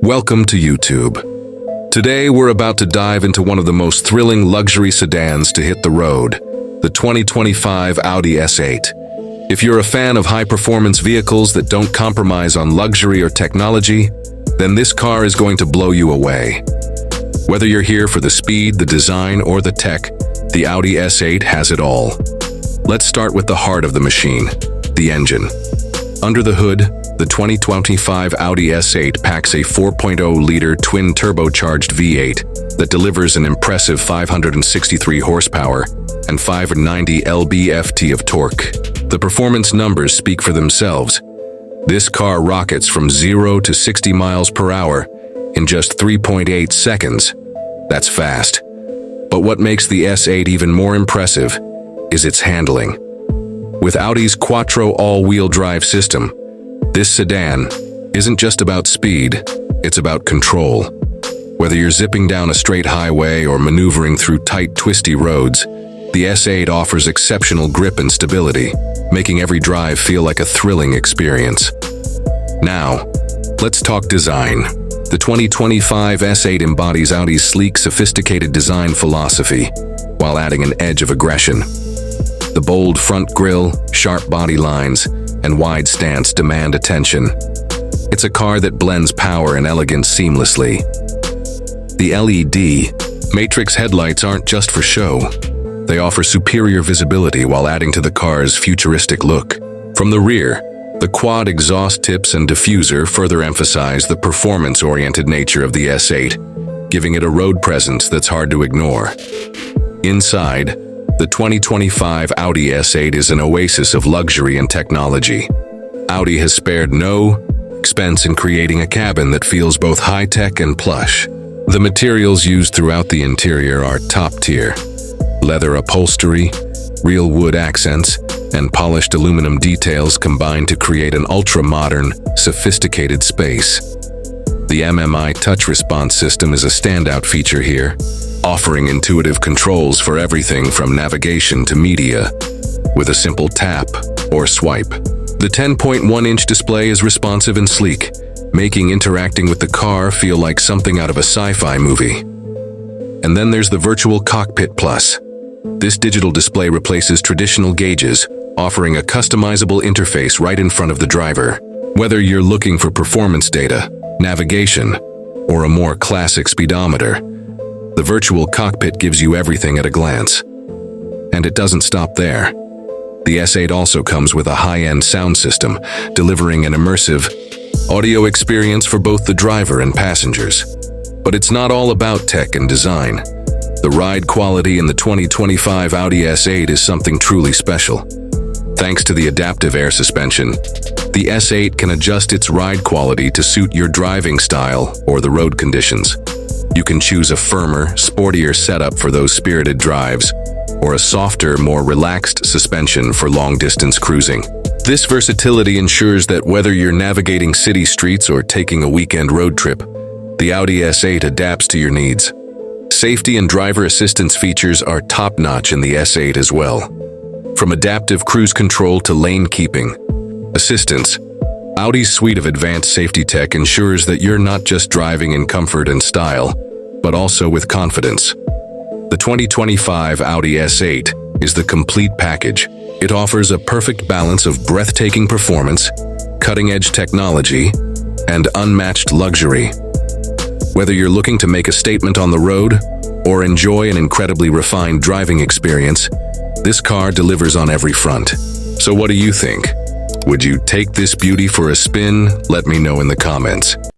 Welcome to YouTube. Today we're about to dive into one of the most thrilling luxury sedans to hit the road, the 2025 Audi S8. If you're a fan of high-performance vehicles that don't compromise on luxury or technology, then this car is going to blow you away. Whether you're here for the speed, the design, or the tech, the Audi S8 has it all. Let's start with the heart of the machine, the engine. Under the hood, the 2025 Audi S8 packs a 4.0-liter twin turbocharged V8 that delivers an impressive 563 horsepower and 590 lb-ft of torque. The performance numbers speak for themselves. This car rockets from 0 to 60 miles per hour in just 3.8 seconds. That's fast. But what makes the S8 even more impressive is its handling. With Audi's Quattro all-wheel drive system, this sedan isn't just about speed, it's about control. Whether you're zipping down a straight highway or maneuvering through tight, twisty roads, the S8 offers exceptional grip and stability, making every drive feel like a thrilling experience. Now, let's talk design. The 2025 S8 embodies Audi's sleek, sophisticated design philosophy, while adding an edge of aggression. The bold front grille, sharp body lines, and wide stance demand attention. It's a car that blends power and elegance seamlessly. The LED matrix headlights aren't just for show. They offer superior visibility while adding to the car's futuristic look. From the rear, the quad exhaust tips and diffuser further emphasize the performance-oriented nature of the S8, giving it a road presence that's hard to ignore. Inside, the 2025 Audi S8 is an oasis of luxury and technology. Audi has spared no expense in creating a cabin that feels both high-tech and plush. The materials used throughout the interior are top-tier. Leather upholstery, real wood accents, and polished aluminum details combine to create an ultra-modern, sophisticated space. The MMI touch response system is a standout feature here, offering intuitive controls for everything from navigation to media, with a simple tap or swipe. The 10.1-inch display is responsive and sleek, making interacting with the car feel like something out of a sci-fi movie. And then there's the Virtual Cockpit Plus. This digital display replaces traditional gauges, offering a customizable interface right in front of the driver. Whether you're looking for performance data, navigation, or a more classic speedometer, the virtual cockpit gives you everything at a glance. And it doesn't stop there. The S8 also comes with a high-end sound system, delivering an immersive audio experience for both the driver and passengers. But it's not all about tech and design. The ride quality in the 2025 Audi S8 is something truly special. Thanks to the adaptive air suspension, the S8 can adjust its ride quality to suit your driving style or the road conditions. You can choose a firmer, sportier setup for those spirited drives, or a softer, more relaxed suspension for long-distance cruising. This versatility ensures that whether you're navigating city streets or taking a weekend road trip, the Audi S8 adapts to your needs. Safety and driver assistance features are top-notch in the S8 as well. From adaptive cruise control to lane keeping assistance, Audi's suite of advanced safety tech ensures that you're not just driving in comfort and style, but also with confidence. The 2025 Audi S8 is the complete package. It offers a perfect balance of breathtaking performance, cutting-edge technology, and unmatched luxury. Whether you're looking to make a statement on the road or enjoy an incredibly refined driving experience, this car delivers on every front. So what do you think? Would you take this beauty for a spin? Let me know in the comments.